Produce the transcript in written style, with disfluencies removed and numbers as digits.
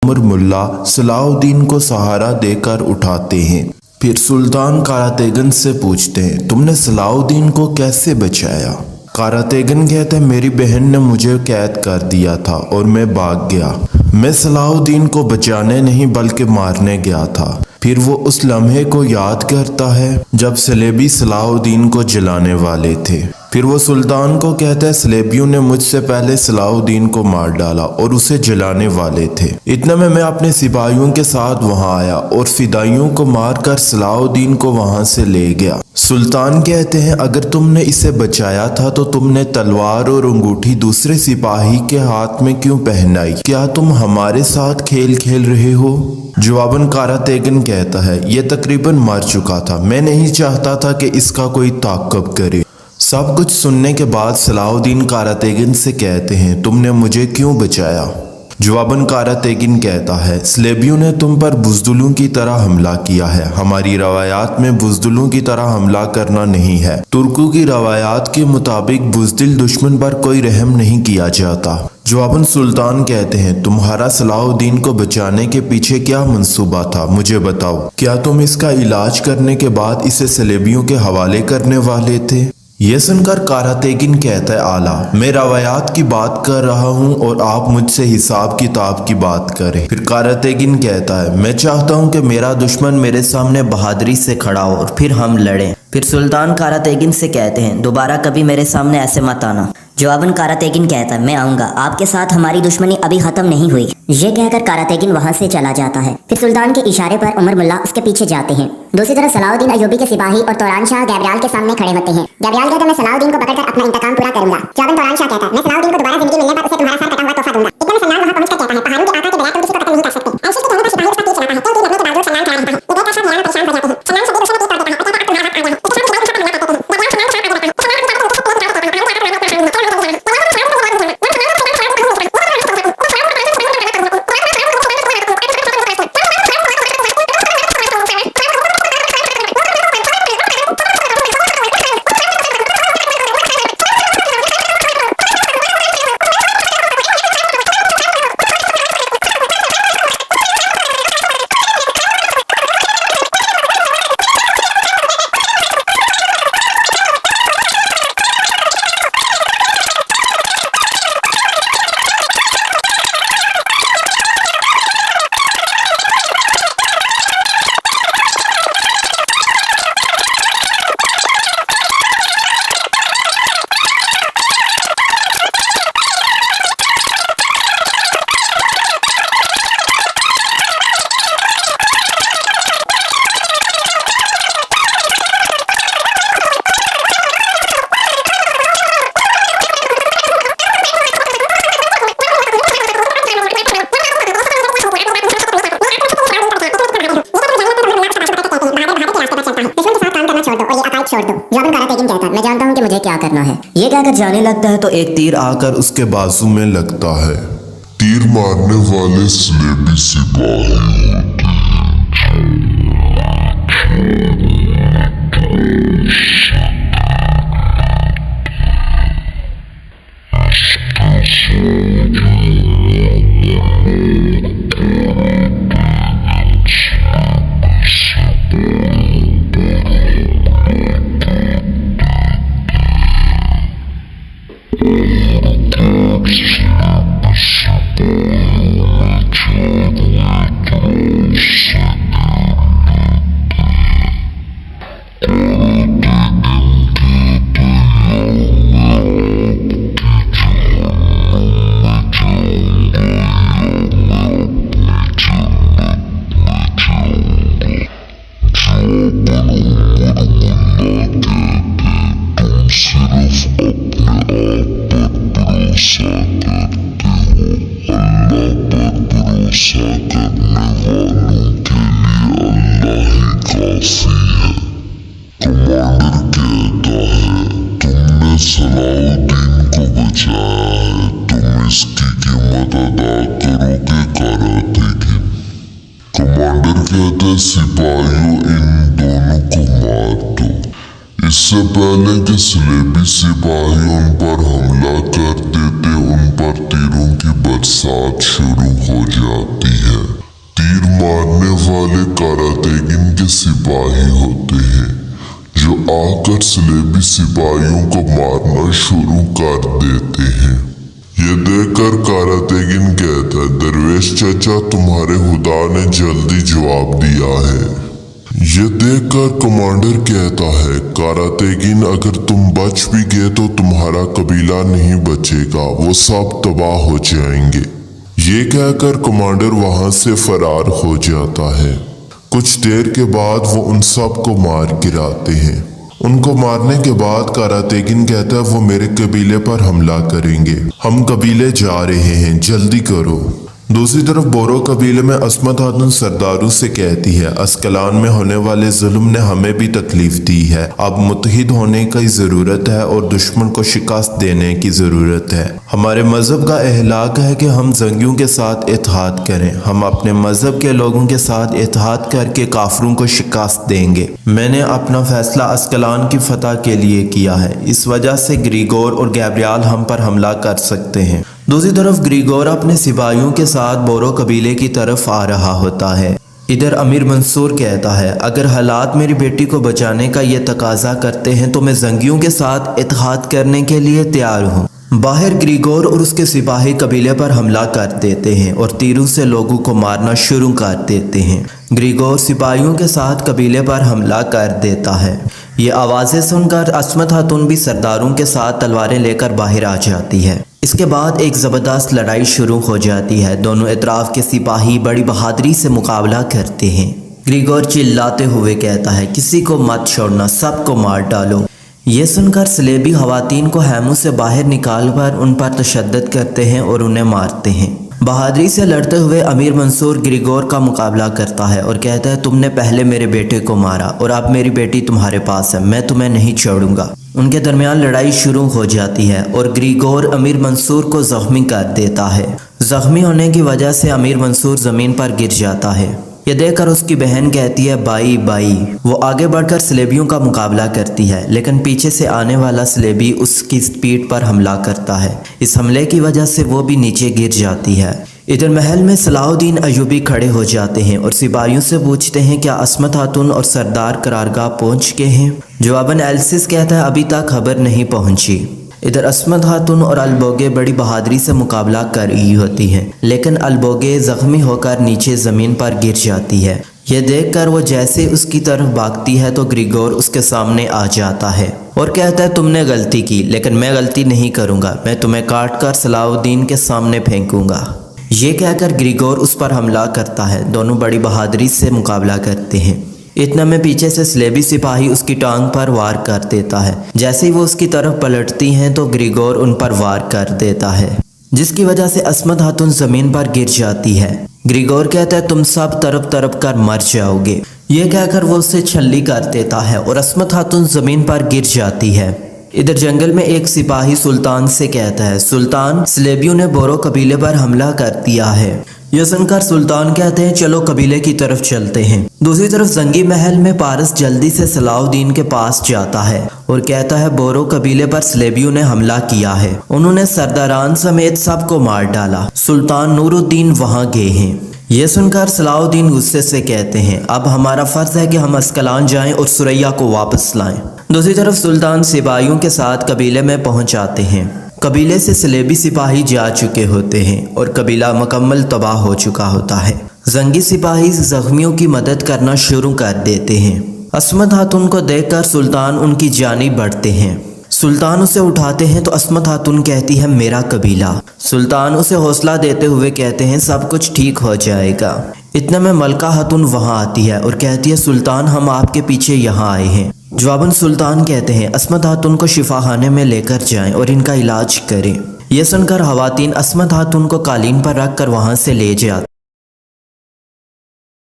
عمر ملا صلاح الدین کو سہارا دے کر اٹھاتے ہیں۔ پھر سلطان قاراتیگن سے پوچھتے ہیں تم نے صلاح الدین کو کیسے بچایا؟ قاراتیگن کہتے ہیں میری بہن نے مجھے قید کر دیا تھا اور میں بھاگ گیا۔ میں صلاح الدین کو بچانے نہیں بلکہ مارنے گیا تھا۔ پھر وہ اس لمحے کو یاد کرتا ہے جب صلیبی صلاح الدین کو جلانے والے تھے۔ پھر وہ سلطان کو کہتا ہے صلیبیوں نے مجھ سے پہلے صلاح الدین کو مار ڈالا اور اسے جلانے والے تھے۔ اتنے میں اپنے سپاہیوں کے ساتھ وہاں آیا اور فدائیوں کو مار کر صلاح الدین کو وہاں سے لے گیا۔ سلطان کہتے ہیں اگر تم نے اسے بچایا تھا تو تم نے تلوار اور انگوٹھی دوسرے سپاہی کے ہاتھ میں کیوں پہنائی؟ کیا تم ہمارے ساتھ کھیل کھیل رہے ہو؟ جواباً قاراتیگن کہتا ہے یہ تقریباً مر چکا تھا، میں نہیں چاہتا تھا کہ اس کا کوئی تعاقب کرے۔ سب کچھ سننے کے بعد صلاح الدین قاراتیگن سے کہتے ہیں تم نے مجھے کیوں بچایا؟ جواباً قاراتیگن کہتا ہے صلیبیوں نے تم پر بزدلوں کی طرح حملہ کیا ہے، ہماری روایات میں بزدلوں کی طرح حملہ کرنا نہیں ہے۔ ترکوں کی روایات کے مطابق بزدل دشمن پر کوئی رحم نہیں کیا جاتا۔ جواباً سلطان کہتے ہیں تمہارا صلاح الدین کو بچانے کے پیچھے کیا منصوبہ تھا مجھے بتاؤ، کیا تم اس کا علاج کرنے کے بعد اسے صلیبیوں کے حوالے کرنے والے تھے؟ یہ سن کر قاراتیگن کہتا ہے اعلیٰ، میں روایات کی بات کر رہا ہوں اور آپ مجھ سے حساب کتاب کی بات کریں۔ پھر قاراتیگن کہتا ہے میں چاہتا ہوں کہ میرا دشمن میرے سامنے بہادری سے کھڑا ہو اور پھر ہم لڑیں۔ پھر سلطان قاراتیگن سے کہتے ہیں دوبارہ کبھی میرے سامنے ایسے مت آنا۔ جواباً قاراتیگن کہتا ہے میں آؤں گا، آپ کے ساتھ ہماری دشمنی ابھی ختم نہیں ہوئی۔ یہ کہہ کر قاراتیگن وہاں سے چلا جاتا ہے۔ پھر سلطان کے اشارے پر عمر ملا اس کے پیچھے جاتے ہیں۔ دوسری طرف صلاح الدین ایوبی کے سپاہی اور توران شاہ گیبریال کے سامنے کھڑے ہوتے ہیں۔ گیبریال کہتا ہے میں صلاح الدین کو پکڑ کر اپنا انتقام پورا کروں گا۔ جواباً توران شاہ کہتا ہے میں صلاح الدین کو دوبارہ زندگی ملنے پر اسے تمہارا سر کٹا ہوا تحفہ دوں گا۔ اتنے میں سلمان وہاں پہنچ کر کہتا ہے پہاڑوں کے آقا کے بغیر تم کسی کو قتل نہیں کر سکتے۔ الشیر کے کہنے پر سپاہی اس پر تیر چلاتا ہے، کیونکہ لڑنے کے باوجود سلمان کھڑا رہتا ہے۔ یہ دیکھ کر سب حیران و پریشان ہو جاتے ہیں۔ سلمان شدید غصے میں تیر کر دیتا ہے، اتنے میں وقت تمہارا حق آ گیا ہے۔ جواباً قاراتیگن کہتا ہے میں جانتا ہوں کہ مجھے کیا کرنا ہے۔ یہ کہہ کر جانے لگتا ہے تو ایک تیر آ کر اس کے بازو میں لگتا ہے۔ تیر مارنے والے صلیبی سپاہی ہوتے سپاہیوں ان دونوں کو مار دو۔ اس سے پہلے کہ صلیبی سپاہی ان پر حملہ کر دیتے उन पर तीरों की बरसात शुरू हो जाती है। तीर मारने वाले कारातेगिन के सिपाही होते हैं जो आकर सलेबी सिपाहियों को मारना शुरू कर देते हैं। ये देखकर कारातेगिन कहता है, दरवेश चाचा तुम्हारे खुदा ने जल्दी जवाब दिया है। ये देखकर कमांडर कहता है, कारातेगिन अगर तुम बच भी गए तो तुम्हारा कबीला नहीं बचेगा, वो सब तबाह हो जाएंगे। ये कहकर कमांडर वहां से फरार हो जाता है। कुछ देर के बाद वो उन सब को मार गिराते हैं। उनको मारने के बाद कारातेगिन कहता है, वो मेरे कबीले पर हमला करेंगे, हम कबीले जा रहे हैं, जल्दी करो। दूसरी तरफ बोरो कबीले में अस्मत खातून सरदारों से कहती है, अस्कलान में होने वाले जुल्म ने हमें भी तकलीफ दी है, अब मुत्तहिद होने की ज़रूरत है और दुश्मन को शिकस्त देने की ज़रूरत है। हमारे मज़हब का एहलाक है कि हम जंगियों के साथ इत्तेहाद करें, हम अपने मज़हब के लोगों के साथ इत्तेहाद करके काफरों को शिकस्त देंगे। मैंने अपना फैसला अस्कलान की फतह के लिए किया है, इस वजह से ग्रीगोर और गैब्रियाल हम पर हमला कर सकते हैं। दूसरी तरफ ग्रीगोर अपने सिपाहियों के साथ बोरो कबीले की तरफ आ रहा होता है। इधर अमीर मंसूर कहता है, अगर हालात मेरी बेटी को बचाने का ये तकाजा करते हैं तो मैं जंगियों के साथ इत्तेहाद करने के लिए तैयार हूँ। बाहर ग्रीगोर और उसके सिपाही कबीले पर हमला कर देते हैं और तीरों से लोगों को मारना शुरू कर देते हैं। ग्रीगोर सिपाहियों के साथ कबीले पर हमला कर देता है। ये आवाज़ें सुनकर अस्मत खातून भी सरदारों के साथ तलवारें लेकर बाहर आ जाती है। इसके बाद एक ज़बरदस्त लड़ाई शुरू हो जाती है। दोनों इतराफ़ के सिपाही बड़ी बहादुरी से मुकाबला करते हैं। ग्रीगोर चिल्लाते हुए कहता है, किसी को मत छोड़ना, सबको मार डालो। ये सुनकर सलेबी ख़वातीन को हैमों से बाहर निकालकर उन पर तशद्दुद करते हैं और उन्हें मारते हैं। बहादुरी से लड़ते हुए अमीर मंसूर ग्रीगोर का मुकाबला करता है और कहता है, तुमने पहले मेरे बेटे को मारा और अब मेरी बेटी तुम्हारे पास है, मैं तुम्हें नहीं छोड़ूंगा। उनके दरमियान लड़ाई शुरू हो जाती है और ग्रीगोर अमीर मंसूर को जख्मी कर देता है। जख्मी होने की वजह से अमीर मंसूर ज़मीन पर गिर जाता है। ये देखकर उसकी बहन कहती है, बाई बाई। वो आगे बढ़कर सलेबियों का मुकाबला करती है, लेकिन पीछे से आने वाला सलेबी उसकी पीठ पर हमला करता है। इस हमले की वजह से वो भी नीचे गिर जाती है। इधर महल में सलाहुद्दीन अयूबी खड़े हो जाते हैं और सिपाहियों से पूछते हैं, क्या अस्मत खातून और सरदार करारगाह पहुंच गए हैं? जवाबन एल्सिस कहता है, अभी तक खबर नहीं पहुंची। इधर अस्मत खातून और अलबोगे बड़ी बहादुरी से मुकाबला कर रही होती हैं, लेकिन अलबोगे जख्मी होकर नीचे ज़मीन पर गिर जाती है। यह देखकर वो जैसे उसकी तरफ भागती है तो ग्रीगोर उसके सामने आ जाता है और कहता है, तुमने गलती की, लेकिन मैं गलती नहीं करूँगा, मैं तुम्हें काट कर सलाहुद्दीन के सामने फेंकूँगा। ये कहकर ग्रीगोर उस पर हमला करता है। दोनों बड़ी बहादुरी से मुकाबला करते हैं। इतना में पीछे से सलेबी सिपाही उसकी टांग पर वार कर देता है। जैसे ही वो उसकी तरफ पलटती हैं तो ग्रीगोर उन पर वार कर देता है, जिसकी वजह से अस्मत खातून जमीन पर गिर जाती है। ग्रीगोर कहता है, तुम सब तरफ तरफ कर मर जाओगे। ये कहकर वो उससे छल्ली कर देता है और अस्मत खातून जमीन पर गिर जाती है। इधर जंगल में एक सिपाही सुल्तान से कहता है, सुल्तान, सलेबियों ने बोरो कबीले पर हमला कर दिया है। यह सुनकर सुल्तान कहते हैं, चलो कबीले की तरफ चलते हैं। दूसरी तरफ जंगी महल में पारस जल्दी से सलाहुद्दीन के पास जाता है और कहता है, बोरो कबीले पर सलेबियों ने हमला किया है, उन्होंने सरदारान समेत सबको मार डाला। सुल्तान नूरुद्दीन वहां गए हैं। यह सुनकर सलाहुद्दीन गुस्से से कहते हैं, अब हमारा फर्ज है कि हम अस्कलान जाएं और सुरैया को वापस लाएं। दूसरी तरफ सुल्तान सिपाहियों के साथ कबीले में पहुंच जाते हैं। कबीले से सलेबी सिपाही जा चुके होते हैं और कबीला मुकम्मल तबाह हो चुका होता है। जंगी सिपाही जख्मियों की मदद करना शुरू कर देते हैं। अस्मत खातून को देखकर सुल्तान उनकी जानिब बढ़ते हैं। सुल्तान उसे उठाते हैं तो अस्मत खातून कहती है, मेरा कबीला। सुल्तान उसे हौसला देते हुए कहते हैं, सब कुछ ठीक हो जाएगा। इतने में मलका खातून वहां आती है और कहती है, सुल्तान, हम आपके पीछे यहाँ आए हैं। जवाबन सुल्तान कहते हैं, अस्मत खातून को शिफाखाने में लेकर जाएं और इनका इलाज करें। यह सुनकर खवातीन अस्मत खातून को कालीन पर रख कर वहाँ से ले जाते